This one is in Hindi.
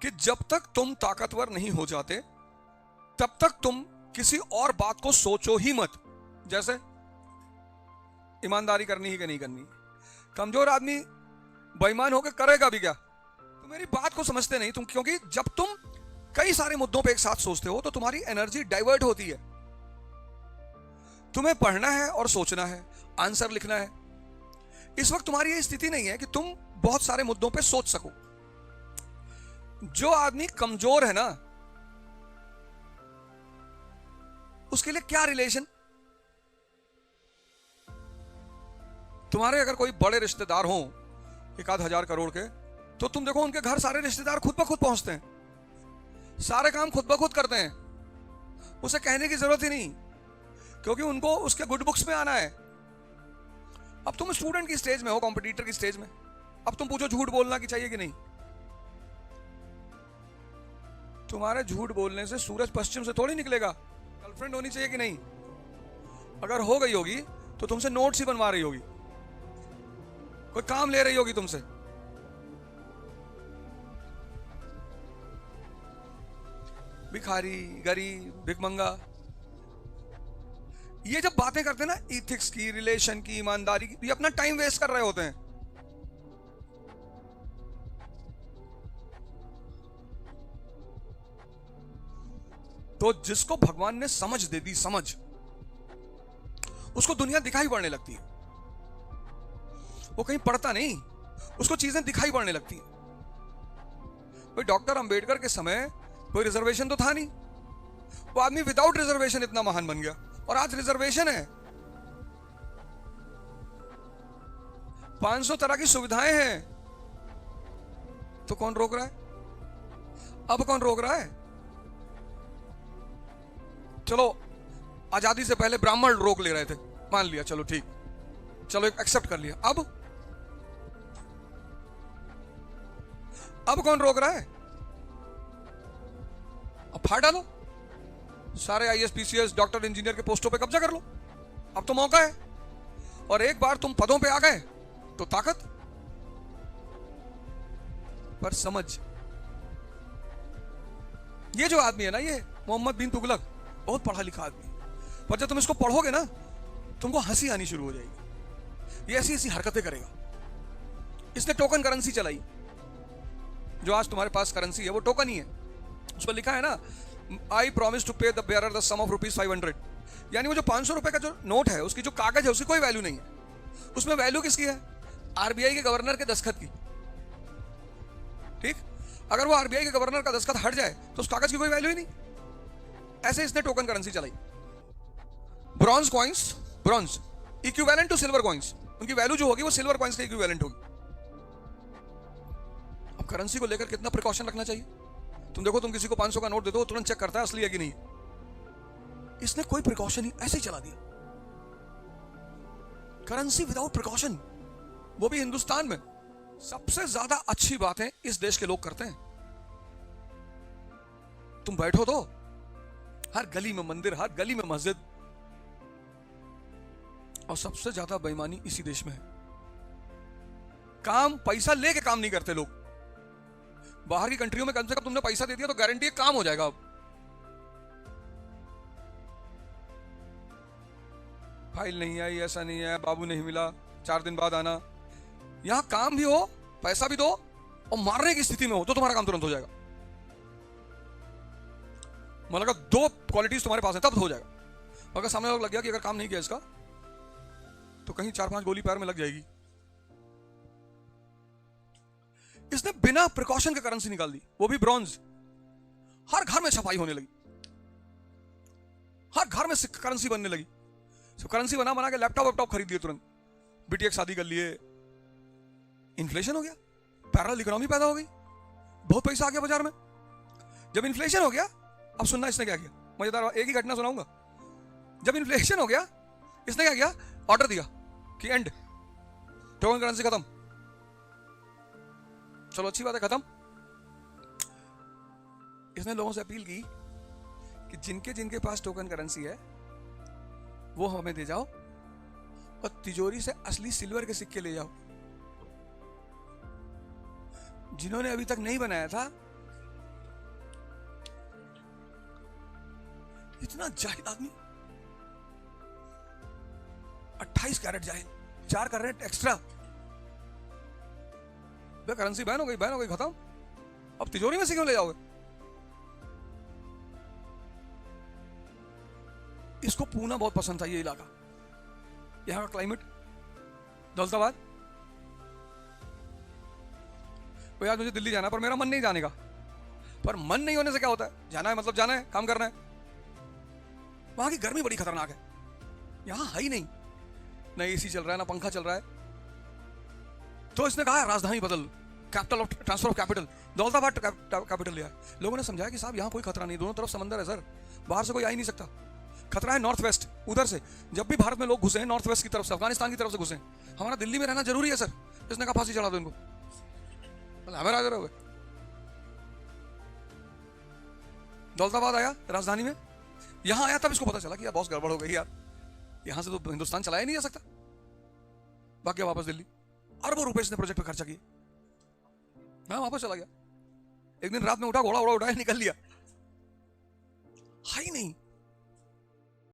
कि जब तक तुम ताकतवर नहीं हो जाते तब तक तुम किसी और बात को सोचो ही मत। जैसे ईमानदारी करनी ही कि नहीं करनी। कमजोर आदमी बेईमान होकर करेगा भी क्या? तो मेरी बात को समझते नहीं तुम, क्योंकि जब तुम कई सारे मुद्दों पे एक साथ सोचते हो तो तुम्हारी एनर्जी डाइवर्ट होती है। तुम्हें पढ़ना है और सोचना है, आंसर लिखना है। इस वक्त तुम्हारी ये स्थिति नहीं है कि तुम बहुत सारे मुद्दों पे सोच सको। जो आदमी कमजोर है ना, उसके लिए क्या रिलेशन? तुम्हारे अगर कोई बड़े रिश्तेदार हो 1,000 करोड़ के, तो तुम देखो उनके घर सारे रिश्तेदार खुद ब खुद पहुंचते हैं, सारे काम खुद ब खुद करते हैं, उसे कहने की जरूरत ही नहीं, क्योंकि उनको उसके गुड बुक्स में आना है। अब तुम स्टूडेंट की स्टेज में हो, कॉम्पिटिटर की स्टेज में, अब तुम पूछो झूठ बोलना की चाहिए कि नहीं? तुम्हारे झूठ बोलने से सूरज पश्चिम से थोड़ी निकलेगा। गर्लफ्रेंड होनी चाहिए कि नहीं? अगर हो गई होगी तो तुमसे नोट्स ही बनवा रही होगी, कोई काम ले रही होगी तुमसे। भिखारी, गरीब, भिखमंगा, ये जब बातें करते हैं ना इथिक्स की, रिलेशन की, ईमानदारी की, ये अपना टाइम वेस्ट कर रहे होते हैं। तो जिसको भगवान ने समझ दे दी, समझ, उसको दुनिया दिखाई पड़ने लगती है। वो कहीं पढ़ता नहीं, उसको चीजें दिखाई पड़ने लगती है। भाई डॉक्टर अंबेडकर के समय कोई रिजर्वेशन तो था नहीं, वो आदमी विदाउट रिजर्वेशन इतना महान बन गया, और आज रिजर्वेशन है, 500 तरह की सुविधाएं हैं, तो कौन रोक रहा है? अब कौन रोक रहा है? चलो आजादी से पहले ब्राह्मण रोक ले रहे थे, मान लिया, चलो ठीक, चलो एक एक्सेप्ट कर लिया। अब कौन रोक रहा है? अब फाड़ डालो, सारे आईएएस, पीसीएस, डॉक्टर, इंजीनियर के पोस्टों पे कब्जा कर लो। अब तो मौका है, और एक बार तुम पदों पे आ गए तो ताकत। पर समझ, ये जो आदमी है ना, ये मोहम्मद बिन तुगलक, बहुत पढ़ा लिखा आदमी, पर जब तुम इसको पढ़ोगे ना, तुमको हंसी आनी शुरू हो जाएगी। ये ऐसी ऐसी हरकतें करेगा। इसने टोकन करेंसी चलाई, जो आज तुम्हारे पास करेंसी है वो टोकन ही है। उस पर लिखा है ना, I promise to pay the bearer the sum of ₹500। यानी वो जो 500 रुपए का जो नोट है, उसकी जो कागज है, उसकी कोई वैल्यू नहीं है। उसमें वैल्यू किसकी है? आरबीआई के गवर्नर के दस्तखत की। ठीक, अगर वो आरबीआई के गवर्नर का दस्तखत हट जाए तो उस कागज की कोई वैल्यू ही नहीं। ऐसे इसने टोकन करेंसी चलाई। Bronze coins, bronze equivalent to silver coins, उनकी वैल्यू जो होगी वो सिल्वर कॉइंस के इक्विवेलेंट होगी। अब करेंसी को लेकर कितना प्रिकॉशन रखना चाहिए? तुम देखो, तुम किसी को 500 का नोट दे दो, तुरंत चेक करता है असली है कि नहीं। इसने कोई प्रिकॉशन ही ऐसे ही चला दिया। करेंसी विदाउट प्रिकॉशन, वो भी हिंदुस्तान में। सबसे ज्यादा अच्छी बातें इस देश के लोग करते हैं। तुम बैठो तो हर गली में मंदिर, हर गली में मस्जिद, और सबसे ज्यादा बेईमानी इसी देश में है। काम पैसा लेके काम नहीं करते लोग। बाहर की कंट्रियों में कम से कम तुमने पैसा दे दिया तो गारंटी है काम हो जाएगा। अब फाइल नहीं आई, ऐसा नहीं है, बाबू नहीं मिला, 4 दिन बाद आना। यहां काम भी हो, पैसा भी दो, और मारने की स्थिति में हो तो तुम्हारा काम तुरंत हो जाएगा। मतलब अगर 2 क्वालिटीज तुम्हारे पास है तब हो जाएगा। अगर सामने लग गया कि अगर काम नहीं किया इसका, तो कहीं 4-5 गोली पैर में लग जाएगी। इसने बिना प्रिकॉशन के करेंसी निकाल दी, वो भी ब्रॉन्ज। हर घर में छपाई होने लगी, हर घर में करेंसी बनने लगी। करेंसी बना बना के लैपटॉप खरीद लिए तुरंत, बिटिया की शादी कर लिए। इन्फ्लेशन हो गया, पैरेलल इकोनॉमी पैदा हो गई, बहुत पैसा आ गया बाजार में। जब इन्फ्लेशन हो गया, अब सुनना इसने क्या किया, मजेदार एक ही घटना सुनाऊंगा। जब इन्फ्लेशन हो गया, इसने क्या किया, ऑर्डर दिया कि एंड, टोकन करेंसी खत्म। चलो अच्छी बात है, खत्म। इसने लोगों से अपील की कि जिनके जिनके पास टोकन करेंसी है वो हमें दे जाओ, और तिजोरी से असली सिल्वर के सिक्के ले जाओ। जिन्होंने अभी तक नहीं बनाया था इतना जाहिल आदमी, 28 कैरेट जाहिल, 4 कैरेट एक्स्ट्रा। बे करेंसी बैन हो गई खत्म, अब तिजोरी में से क्यों ले जाओगे? इसको पूना बहुत पसंद था, ये इलाका, यहाँ का क्लाइमेट, दौलताबाद। तो यार मुझे दिल्ली जाना है, पर मेरा मन नहीं जाने का। पर मन नहीं होने से क्या होता है? जाना है मतलब जाना है, काम करना है। वहां की गर्मी बड़ी खतरनाक है, यहां है ही नहीं, ना एसी चल रहा है ना पंखा चल रहा है। तो इसने कहा राजधानी बदल, capital of transfer of capital, Daulatabad capital लिया है। लोगों ने समझाया कि साहब यहाँ कोई खतरा नहीं, दोनों तरफ समंदर है सर, बाहर से कोई आ ही नहीं सकता। खतरा है नॉर्थ वेस्ट, उधर से जब भी भारत में लोग घुसे हैं नॉर्थ वेस्ट की तरफ से, अफगानिस्तान की तरफ से घुसे, हमारा दिल्ली में रहना जरूरी है सर। इसने कहा फांसी चढ़ा दो इनको, हमें राजा रहोगे। दौलताबाद आया राजधानी में, यहां आया तब इसको पता चला कि यार बहुत गड़बड़ हो गई यार, यहां से तो हिंदुस्तान चलाया नहीं जा सकता। बाकी वापस दिल्ली, अरबों रुपए इसने प्रोजेक्ट पे खर्चा किए। हाँ वापस चला गया, एक दिन रात में उठा, घोड़ा उठाया, निकल लिया, है ही नहीं।